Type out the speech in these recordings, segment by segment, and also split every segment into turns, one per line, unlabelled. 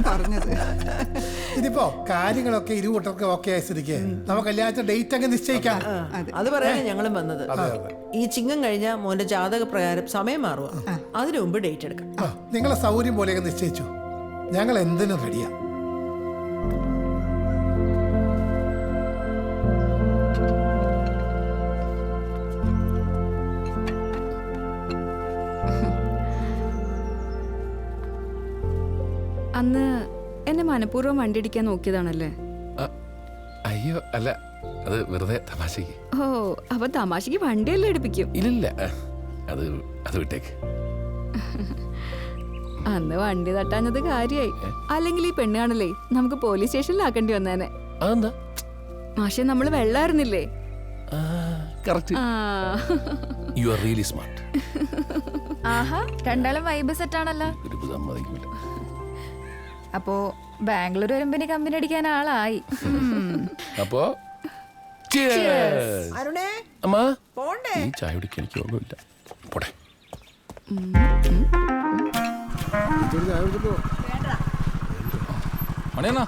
പറഞ്ഞത്.
ഇതിപ്പോ കാര്യങ്ങളൊക്കെ ഇരുകൂട്ടർക്ക് ഓക്കെ ആയി സ്ഥിതിക്ക് നമുക്ക് കല്യാണത്തിന്റെ ഡേറ്റ് അങ്ങ് നിശ്ചയിക്കാം.
അത് പറയാനാണ് ഞങ്ങളും വന്നത്. ഈ ചിങ്ങം കഴിഞ്ഞ മോന്റെ ജാതക പ്രകാരം സമയം മാറുക, അതിനു മുമ്പ് ഡേറ്റ് എടുക്കാം.
നിങ്ങളെ സൗകര്യം പോലെയൊക്കെ നിശ്ചയിച്ചു, ഞങ്ങൾ എന്തിനും റെഡിയാ.
അന്ന് എന്നെ മനഃപൂർവ്വം വണ്ടി ഇടിക്കാൻ നോക്കിയതാണല്ലേ?
അയ്യോ അല്ല, അത് വെറുതെ തമാശക്ക്.
ഓ, അപ്പൊ തമാശക്ക് വണ്ടിയല്ലേ എടുപ്പിക്കും?
ഇല്ല, അത് വിട്ടേക്ക്.
അന്ന് വണ്ടി തട്ടാഞ്ഞത് കാര്യായി, അല്ലെങ്കിൽ ഈ പെണ്ണ് കാണല്ലേ നമുക്ക് പോലീസ് സ്റ്റേഷനിലാക്കേണ്ടി വന്നേനെ.
അതെന്താ?
മാഷെ, നമ്മള് വെള്ളായിരുന്നില്ലേ?
You are really smart.
ആഹാ, രണ്ടാളും വൈബ് സെറ്റ് ആണല്ലോ. അപ്പോ ബാംഗ്ലൂർ വരുമ്പോ കമ്പനി അടിക്കാൻ ആളായി.
അപ്പോ
അരുണേ,
അമ്മ
പോണ്ടേ?
ഈ ചായ കുടിക്കാൻ എനിക്ക് ഓർമ്മയില്ല. പോട്ടെ.
മണിയണ്ണാ,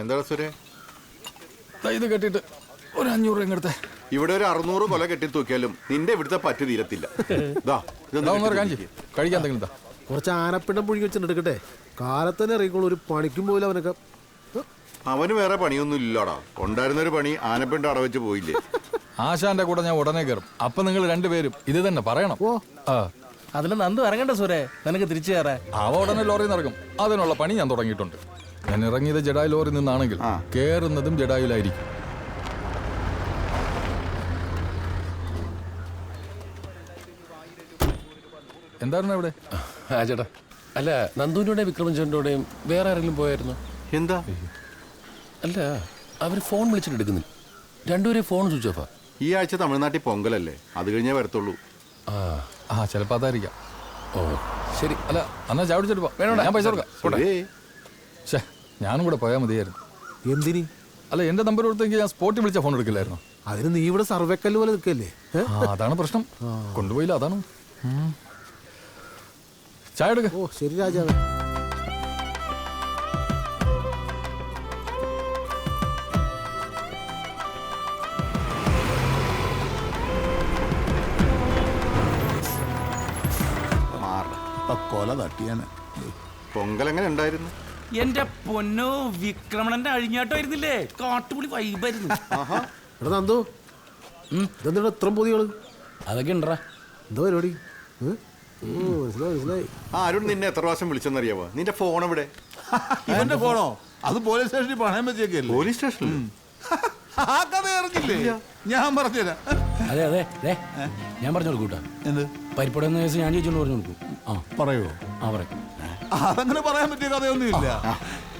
എന്താ സുരേ
ഇത് കെട്ടിട്ട് ഒരു 500 രൂപ എടുത്തേ.
ഇവിടെ ഒരു 600 കൊല കെട്ടി തൂക്കിയാലും നിന്റെ ഇവിടുത്തെ പറ്റ് തീരത്തില്ല.
കഴിക്കാൻ എന്തെങ്കിലും
കുറച്ച് ആനപ്പിണ്ടം പുഴുങ്ങി വെച്ചിട്ടെടുക്കട്ടെ. കാലത്തന്നെ ഇറങ്ങിക്കോളൂ, ഒരു പണിക്കും പോയില്ല അവനൊക്കെ.
അവന് വേറെ പണിയൊന്നും ഇല്ലടാ. ഉണ്ടായിരുന്നൊരു പണി ആനപ്പിണ്ടം അടവെച്ച് പോയില്ലേ.
ആശാന്റെ കൂടെ ഞാൻ ഉടനെ കയറും. അപ്പൊ നിങ്ങൾ രണ്ടുപേരും ഇത് തന്നെ പറയണം.
അതിന് നന്ദു ഇറങ്ങണ്ട സുരേ, നിനക്ക് തിരിച്ചു കയറാൻ.
അവ ഉടനെ ലോറിയിൽ ഇറങ്ങും. അതിനുള്ള പണി ഞാൻ തുടങ്ങിയിട്ടുണ്ട്. ഞാൻ ഇറങ്ങിയത് ജഡായു ലോറി നിന്നാണെങ്കിൽ കേറുന്നതും ജഡായുലായിരിക്കും. എന്തായിരുന്നു ഇവിടെ?
ചേട്ടാ, അല്ല നന്ദുവിനോടെയും വിക്രമൻ ചേട്ടനോടെയും വേറെ ആരെങ്കിലും പോയായിരുന്നു?
എന്താ?
അല്ല, അവര് ഫോൺ വിളിച്ചിട്ട് എടുക്കുന്നില്ല. രണ്ടുപേരെ ഫോൺ സ്വിച്ച് ഓഫാ.
ഈ ആഴ്ച തമിഴ്നാട്ടിൽ പൊങ്കലല്ലേ, അത് കഴിഞ്ഞേ വരത്തുള്ളൂ.
ചിലപ്പോ അതായിരിക്കാം.
ഓ ശരി.
അല്ല, എന്നാ ചായ കുടിച്ചിട്ട് പോ. വേണോ? ഞാൻ പൈസ കൊടുക്കാം. ഞാനും കൂടെ പോയാൽ മതിയായിരുന്നു.
എന്തിനി?
അല്ല, എന്റെ നമ്പർ കൊടുത്തെങ്കിൽ ഞാൻ സ്പോട്ടിൽ വിളിച്ച ഫോൺ എടുക്കില്ലായിരുന്നു.
അതിന് നീ ഇവിടെ സർവേക്കല്ല് പോലെ നിൽക്കല്ലേ?
അതാണ് പ്രശ്നം. കൊണ്ടുപോയില്ല, അതാണ്. ചായ എടുക്ക.
ഓ ശരി രാജാവേ.
കൊല തട്ടിയാണ്.
പൊങ്കൽ എങ്ങനെ ഉണ്ടായിരുന്നു?
എന്റെ പൊന്നോ, വിക്രമണന്റെ അഴിഞ്ഞാട്ടമായിരുന്നില്ലേ? കാട്ടുപുളി വൈബായിരുന്നു.
എടാ നന്ദു, ഇതെന്താ ഇത്രയും പൊതികള്?
അതൊക്കെ ഉണ്ടറാ.
എന്താ പരിപാടി? മനസ്സിലായി.
അരുൺ നിന്നെ എത്ര പ്രാവശ്യം വിളിച്ചെന്നറിയാവോ? നിന്റെ ഫോൺ എവിടെ?
ഇവന്റെ ഫോണോ? അത് പോലീസ് സ്റ്റേഷനിൽ പണയം വെച്ചേക്കല്ലേ.
പോലീസ് സ്റ്റേഷനിൽ
ആ കഥ അറിഞ്ഞില്ലേ? ഞാൻ പറഞ്ഞുതരാം.
അതെ അതെ, ഞാൻ പറഞ്ഞു കൊടുക്കൂട്ടാ. എന്ത് പരിപ്പട കേസ് ഞാൻ ചോദിച്ചോണ്ട് പറഞ്ഞു കൊടുക്കും.
പറയുമോ?
പറയും.
അതങ്ങനെ പറയാൻ പറ്റിയ കഥയൊന്നുമില്ല.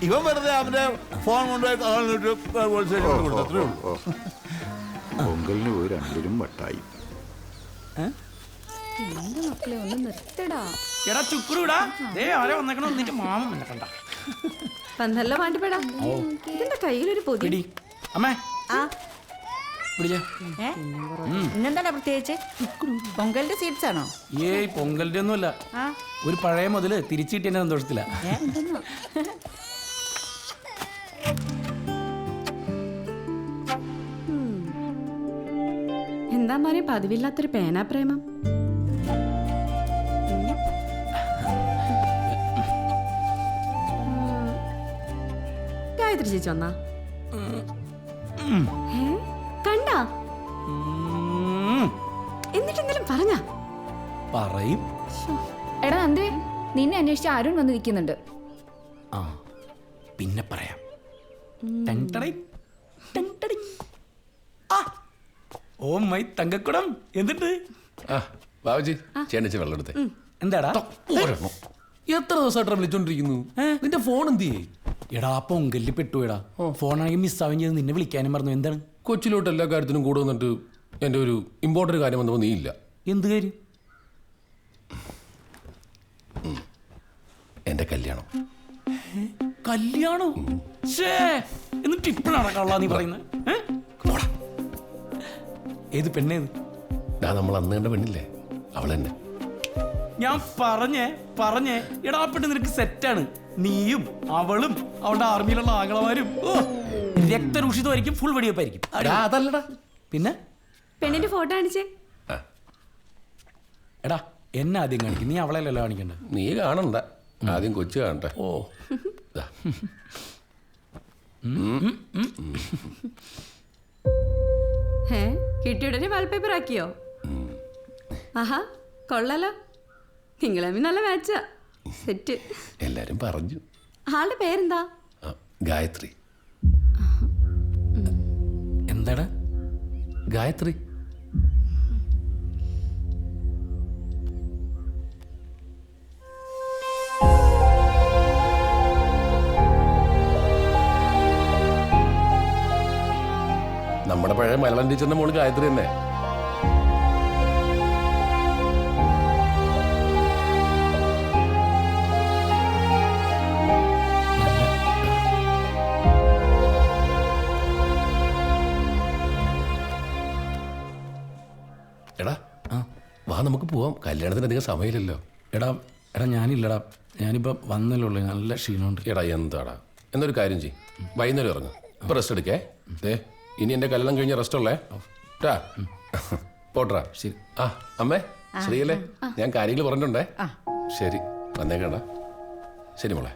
ഇവൻ വെറുതെ അവന്റെ ഫോൺ കൊണ്ടുപോയി പോലീസ് സ്റ്റേഷനിൽ കൊടുത്തു, അത്രേ ഉള്ളൂ.
പൊങ്കലിന് പോയി രണ്ടിലും വട്ടായി.
മക്കളെ ഒന്ന് നിർത്തടാ.
എടാ ചുക്കുറുടാ, ആരെ വന്നേക്കണോ നിന്റെ മാമ കണ്ട
പന്തല്ല മാറ്റിപ്പെടാ. ഇതിന്റെ കയ്യിലൊരു പൊതി.
അമ്മേ,
ഇന്നെന്താ പ്രത്യേകിച്ച്? പൊങ്കലിന്റെ സ്വീറ്റ്സ് ആണോ?
ഏയ് പൊങ്കലിന്റെ ഒന്നുമല്ല, ഒരു പഴയ മുതല് തിരിച്ചിട്ടെ സന്തോഷത്തില.
എന്താ മോനെ പതിവില്ലാത്തൊരു പേനാ പ്രേമം? ഗായത്രി ചേച്ചി വന്നാ കണ്ടാ? എന്നിട്ടെന്തെങ്കിലും പറഞ്ഞ
പറയും.
എടാ നന്ദേ, നിന്നെ അന്വേഷിച്ച് അരുൺ വന്ന് നിൽക്കുന്നുണ്ട്.
പിന്നെ പറയാം. ഓ മൈ തങ്കക്കുടം, എന്തുണ്ട്?
ബാബുജി, ചേട്ടൻ വെള്ളം എടുത്തേ.
എന്താടാ
എത്ര ദിവസമായിട്ട് വിളിച്ചോണ്ടിരിക്കുന്നു? നിന്റെ ഫോൺ എന്ത് ചെയ്യേ?
എടാ പൊങ്കലിൽ പെട്ടുപോയടാ. ഫോണാണെങ്കിൽ മിസ്സാവുകയും ചെയ്ത് നിന്നെ വിളിക്കാനും പറഞ്ഞു. എന്താണ്?
കൊച്ചിലോട്ട് എല്ലാ കാര്യത്തിനും കൂടെ വന്നിട്ട് എൻ്റെ ഒരു ഇമ്പോർട്ടൻ്റ് കാര്യം വന്നപ്പോൾ നീ ഇല്ല.
എന്ത് കാര്യം?
എൻ്റെ കല്യാണം.
കല്യാണോ? എന്നിട്ട് ഇപ്പോഴാണ് കള്ളാ നീ പറയുന്നത്? ഏത് പെണ്ണേത്?
നമ്മൾ അന്ന് കണ്ട പെണ്ണില്ലേ, അവൾ തന്നെ.
ഞാൻ പറഞ്ഞേ എടാ പെണ്ണ് നിനക്ക് സെറ്റാണ്. നീയും അവളും അവളുടെ ആർമിയിലുള്ള ആങ്ങളമാരും രക്തരൂഷിതമായിരിക്കും, ഫുൾ വെടിവെപ്പായിരിക്കും.
അതല്ലടാ.
പിന്നെ
പെണ്ണിന്റെ ഫോട്ടോ കാണിച്ചേ.
എടാ എന്നെ ആദ്യം കാണിക്കും, നീ അവളെയല്ലല്ലോ കാണിക്കണ്ട.
നീ കാണണ്ട, ആദ്യം കൊച്ചു കാണട്ടെ.
ഓ
ദാ.
കിട്ടിയുടനെ വാൾപേപ്പർ ആക്കിയോ? ആഹാ കൊള്ളാലോ, നിങ്ങളമ്മ നല്ല മാച്ചാ. സെറ്റ്.
എല്ലാരും പറഞ്ഞു.
ആളുടെ പേരെന്താ?
ഗായത്രി.
എന്താടാ?
ഗായത്രി. നമ്മുടെ പഴയ മലയാളം ടീച്ചറിന്റെ മോള് ഗായത്രി തന്നെ. എടാ വാ നമുക്ക് പോവാം, കല്യാണത്തിന് അധികം സമയമില്ലല്ലോ.
എടാ ഞാനില്ലടാ, ഞാനിപ്പോൾ വന്നല്ലേ ഉള്ളൂ, നല്ല ക്ഷീണമുണ്ട്.
എടാ എന്താടാ, എന്നൊരു കാര്യം ചെയ്യും, വൈകുന്നേരം ഇറങ്ങും. ഇപ്പൊ റെസ്റ്റ് എടുക്കേ. ദേ ഇനി എന്റെ കല്യാണം കഴിഞ്ഞ റെസ്റ്റ് ഉള്ളേ ട്ടാ. പോട്ടറാ.
ശരി.
ആ അമ്മേ ശ്രീയല്ലേ, ഞാൻ കാര്യങ്ങൾ പറഞ്ഞിട്ടുണ്ടേ. ശരി വന്നേക്കടാ. ശരി മോളെ.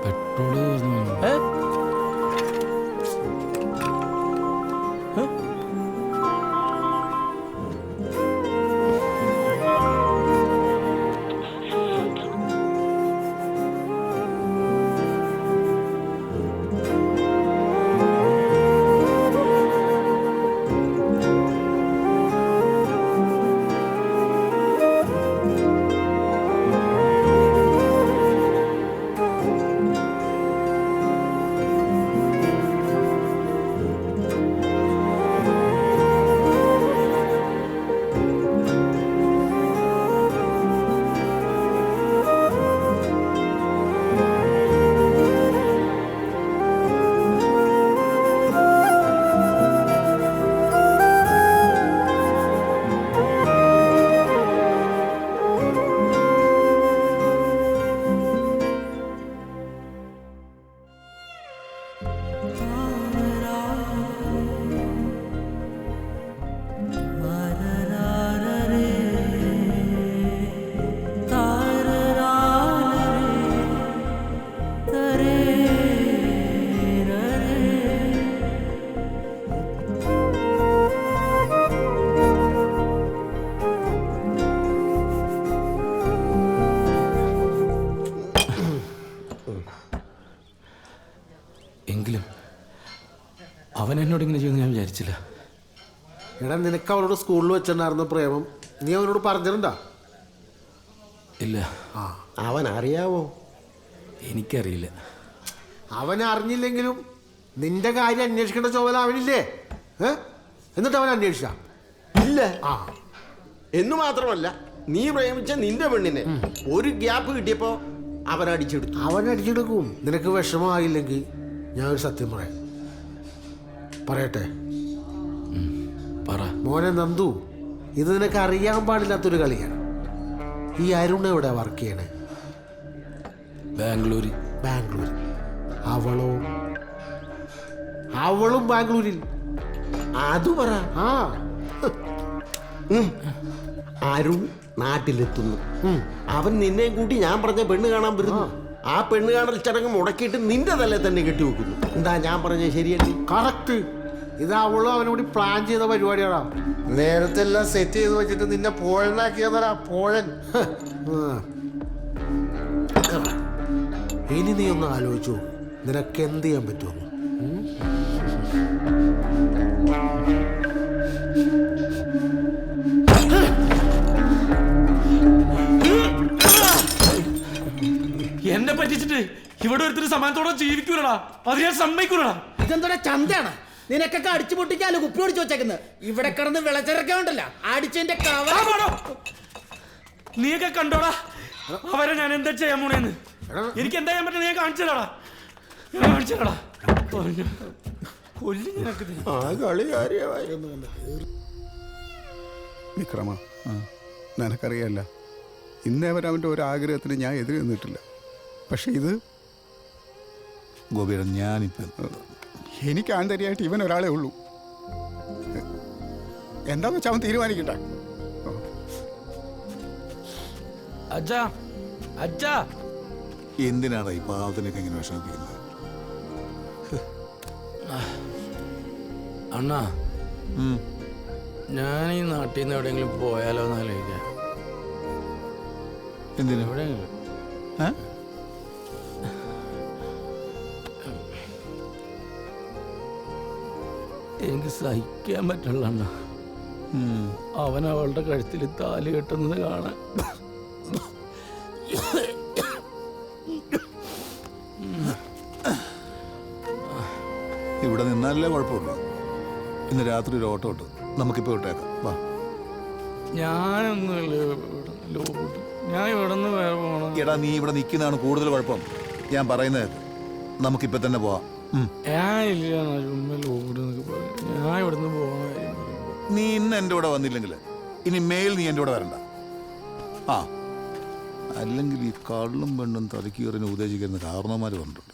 പെട്രോള് എങ്കിലും അവൻ എന്നോട് ഇങ്ങനെ ചെയ്യുമെന്ന് ഞാൻ വിചാരിച്ചില്ല.
എടാ നിനക്ക് അവനോട് സ്കൂളിൽ വെച്ചിട്ടുണ്ടായിരുന്ന പ്രേമം നീ അവനോട് പറഞ്ഞിട്ടുണ്ടാ?
ഇല്ല.
അവൻ അറിയാവോ?
എനിക്കറിയില്ല.
അവൻ അറിഞ്ഞില്ലെങ്കിലും നിന്റെ കാര്യം അന്വേഷിക്കേണ്ട ചുമതല അവനില്ലേ? എന്നിട്ട് അവൻ അന്വേഷിച്ച
ഇല്ല. എന്ന് മാത്രമല്ല, നീ പ്രേമിച്ച നിന്റെ പെണ്ണിനെ ഒരു ഗ്യാപ്പ് കിട്ടിയപ്പോ അവൻ അടിച്ചെടുക്കും.
നിനക്ക് വിഷമമായില്ലെങ്കിൽ ഞാൻ ഒരു സത്യം പറയട്ടെ മോനെ നന്ദു, ഇത് നിനക്ക് അറിയാൻ പാടില്ലാത്തൊരു കളിയാണ്. ഈ അരുൺ എവിടെ വർക്ക് ചെയ്യണേ?
ബാംഗ്ലൂർ.
അവളും ബാംഗ്ലൂരിൽ.
അത് പറ. അരുൺ നാട്ടിലെത്തുന്നു. അവൻ നിന്നെയും കൂട്ടി ഞാൻ പറഞ്ഞ പെണ്ണ് കാണാൻ വരുന്നു. ആ പെണ്ണ് കാണൽ ചടങ്ങ് മുടക്കിയിട്ട് നിന്റെ തലേ തന്നെ കെട്ടിവെക്കുന്നു. എന്താ ഞാൻ പറഞ്ഞത് ശരിയല്ലേ?
കറക്റ്റ്. ഇത് അവളും അവനോട് പ്ലാൻ ചെയ്ത പരിപാടിയാടാ.
നേരത്തെ എല്ലാം സെറ്റ് ചെയ്ത് വെച്ചിട്ട് നിന്നെ പോഴനാക്കിയതാ പോഴൻ.
ഇനി നീ ഒന്ന് ആലോചിച്ചു, നിനക്ക് എന്ത് ചെയ്യാൻ പറ്റുമോ?
ഇവിടെ ഒരുത്തിന് സമാനത്തോടെ ജീവിക്കൂലടാ. അത് ഞാൻ സമ്മതിക്കൂലടാ.
ഇതെന്താ ചന്തയാണ്? നിനക്കൊക്കെ അടിച്ചു പൊട്ടിക്കാല് കുപ്പി ഓടിച്ചു വെച്ചേക്കുന്നത്. ഇവിടെ കിടന്ന് വിളച്ചിറക്കണ്ടല്ല അടിച്ചതിന്റെ
നീയൊക്കെ കണ്ടോടാ അവരെ ഞാൻ എന്താ ചെയ്യാൻ പോണേന്ന്. എനിക്ക് എന്താ ചെയ്യാൻ പറ്റുന്നത് ഞാൻ കാണിച്ചതാടാ. കൊല്ലി നിനക്ക്.
വിക്രമ, നിനക്കറിയല്ല, ഇന്നേ വരെ അവൻ്റെ ഒരു ആഗ്രഹത്തിന് ഞാൻ എതിര് നിന്നിട്ടില്ല. പക്ഷെ ഇത്
ഗോപിയുടെ ഞാനിപ്പോൾ
എനിക്ക് ആന്തരിയായിട്ട് ഇവൻ ഒരാളേ ഉള്ളൂ. എന്താന്ന് വെച്ചാൽ അവൻ തീരുമാനിക്കട്ടെ.
അച്ഛാ അച്ഛാ,
എന്തിനാണ് ഈ പാവത്തിനൊക്കെ ഇങ്ങനെ വിഷമിപ്പിക്കുന്നത്?
അണ്ണാ, ഞാൻ ഈ നാട്ടിൽ നിന്ന് എവിടെയെങ്കിലും പോയാലോ എന്ന് ആലോചിക്കാം.
എന്തിനാ?
എവിടെയെങ്കിലും എനിക്ക് സഹിക്കാൻ പറ്റില്ല അണ്ണ. അവൻ അവളുടെ കഴുത്തിൽ താലി കെട്ടുന്നത് കാണാൻ.
ഇവിടെ നിന്നാലല്ലേ കുഴപ്പമുള്ളൂ. ഇന്ന് രാത്രി ഒരു ഓട്ടോ ഇട്ട് നമുക്കിപ്പോൾ വിട്ടേക്കാം. വാ.
ഞാനൊന്നുമില്ല, ഞാൻ ഇവിടെ നിന്ന് വേറെ പോകണം.
എടാ, നീ ഇവിടെ നിൽക്കുന്നതാണ് കൂടുതൽ കുഴപ്പം. ഞാൻ പറയുന്നത് നമുക്കിപ്പോൾ തന്നെ പോവാം.
ഞാൻ ഇവിടുന്ന് പോകണ കാര്യം.
നീ ഇന്ന് എൻ്റെ കൂടെ വന്നില്ലെങ്കിൽ ഇനി മേൽ നീ എൻ്റെ കൂടെ വരണ്ട. അല്ലെങ്കിൽ ഈ കള്ളും പെണ്ണും തലക്കീറിന് ഉപദേശിക്കുന്ന കാരണവന്മാർ പറഞ്ഞിട്ടുണ്ട്.